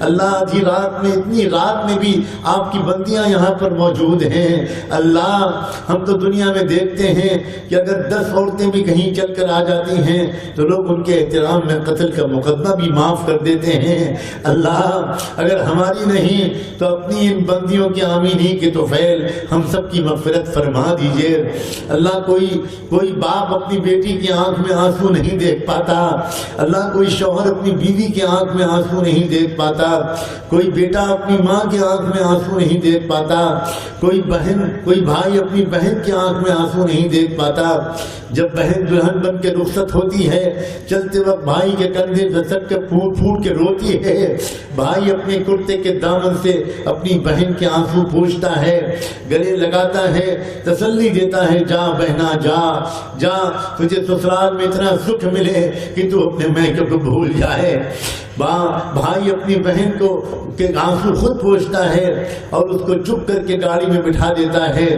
اللہ آدھی رات میں، اتنی رات میں بھی آپ کی بندیاں یہاں پر موجود ہیں۔ اللہ ہم تو دنیا میں دیکھتے ہیں کہ اگر 10 عورتیں بھی کہیں چل کر آ جاتی ہیں تو لوگ ان کے احترام میں قتل کا مقدمہ بھی معاف کر دیتے ہیں۔ اللہ اگر ہماری نہیں تو اپنی ان بندیوں کی آمینی کے توفیل ہم سب کی مغفرت فرما دیجئے۔ اللہ کوئی باپ اپنی بیٹی کی آنکھ میں آنسو نہیں دیکھ پاتا، اللہ کوئی شوہر اپنی بیوی کی آنکھ میں آنسو نہیں دیکھ پاتا، کوئی بیٹا اپنی ماں کی آنکھ میں آنسو نہیں دیکھ پاتا، کوئی بھائی اپنی بہن کی آنکھ میں آنسو نہیں دیکھ پاتا۔ جب بہن دلہن بن کے رخصت ہوتی ہے، چلتے وقت بھائی کے کندھے دھسک کے پھوٹ پھوٹ کے روتی ہے، بھائی اپنے کرتے کے دامن سے اپنی بہن کے آنسو پوچھتا ہے، گلے لگاتا ہے، تسلی دیتا ہے، جا بہنا جا جا، تجھے سسرال میں اتنا سکھ ملے کہ تو اپنے میکے کو بھول جائے۔ بھائی اپنی بہن کو کے آنسو خود پوچھتا ہے اور اس کو چپ کر کے گاڑی میں بٹھا دیتا ہے۔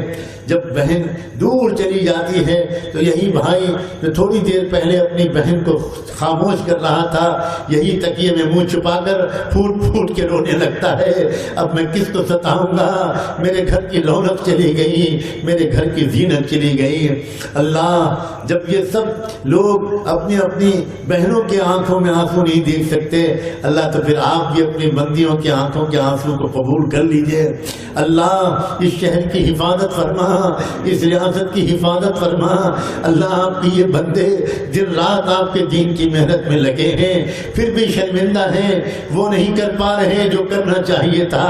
جب بہن دور چلی جاتی ہے تو یہی بھائی جو تھوڑی دیر پہلے اپنی بہن کو خاموش کر رہا تھا، یہی تکیے میں منہ چھپا کر پھوٹ پھوٹ کے رونے لگتا ہے، اب میں کس کو ستاؤں گا، میرے گھر کی رونق چلی گئی، میرے گھر کی زینت چلی گئی۔ اللہ جب یہ سب لوگ اپنی اپنی بہنوں کے آنکھوں میں آنسو نہیں دیکھ سکتے، اللہ تو پھر آپ بھی اپنی بندیوں کی آنکھوں کے آنسو کو قبول کر لیجئے۔ اللہ اس شہر کی حفاظت فرما، اس ریاست کی حفاظت فرما۔ اللہ آپ کی یہ بندے دن رات آپ کے دین کی محنت میں لگے ہیں، پھر بھی شرمندہ ہیں، وہ نہیں کر پا رہے جو کرنا چاہیے تھا۔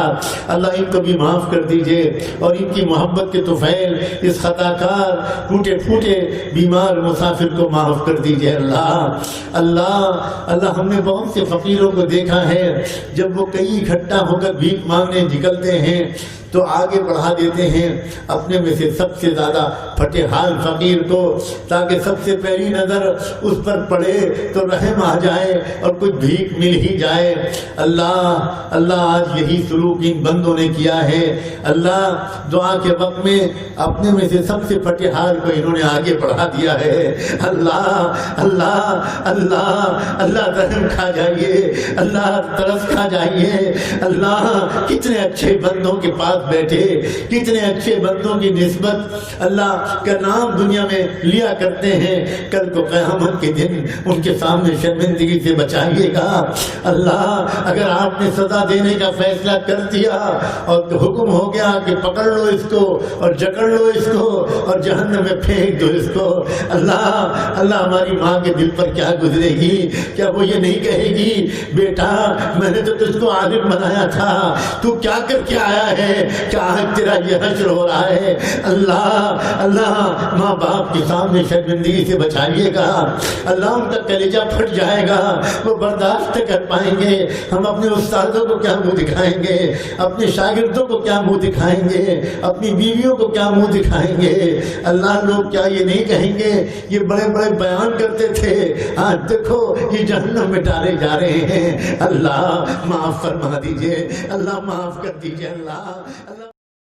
اللہ ان کو بھی معاف کر دیجئے اور ان کی محبت کے طفیل اس خطا کار ٹوٹے پھوٹے بیمار مسافر کو معاف کر دیجئے۔ اللہ ہم نے بہت سے فقیروں کو دیکھا ہے، جب وہ کئی اکٹھا ہو کر بھیک مانگنے نکلتے ہیں تو آگے بڑھا دیتے ہیں اپنے میں سے سب سے زیادہ پھٹے حال فقیر کو، تاکہ سب سے پہلی نظر اس پر پڑے تو رحم آ جائے اور کچھ بھیک مل ہی جائے۔ اللہ آج یہی سلوک ان بندوں نے کیا ہے۔ اللہ دعا کے وقت میں اپنے میں سے سب سے پھٹے حال کو انہوں نے آگے بڑھا دیا ہے۔ اللہ رحم کھا جائیے، اللہ ترس کھا جائیے۔ اللہ کتنے اچھے بندوں کے پاس بیٹھے، کتنے اچھے بندوں کی نسبت اللہ کا نام دنیا میں لیا کرتے ہیں، کل کو قیامت کے دن ان کے سامنے شرمندگی سے بچائیے گا۔ اللہ اگر آپ نے سزا دینے کا فیصلہ کر دیا اور حکم ہو گیا کہ پکڑ لو اس کو اور جکڑ لو اس کو اور جہنم میں پھینک دو اس کو، اللہ ہماری ماں کے دل پر کیا گزرے گی؟ کیا وہ یہ نہیں کہے گی بیٹا میں نے تو تجھ کو عالم بنایا تھا، تو کیا کر کے آیا ہے، کیا آج تیرا یہ حشر ہو رہا ہے؟ اللہ ماں باپ کے سامنے شرمندگی سے بچائیے گا۔ اللہ ان کا کلیجہ پھٹ جائے گا، وہ برداشت کر پائیں گے۔ ہم اپنے استادوں کو کیا منہ دکھائیں گے، اپنے شاگردوں کو کیا منہ دکھائیں گے، اپنی بیویوں کو کیا منہ دکھائیں گے؟ اللہ لوگ کیا یہ نہیں کہیں گے یہ بڑے بڑے بیان کرتے تھے، آج دیکھو یہ جہنم میں ڈالے جا رہے ہیں۔ اللہ معاف فرما دیجئے، اللہ معاف کر دیجئے۔ اللہ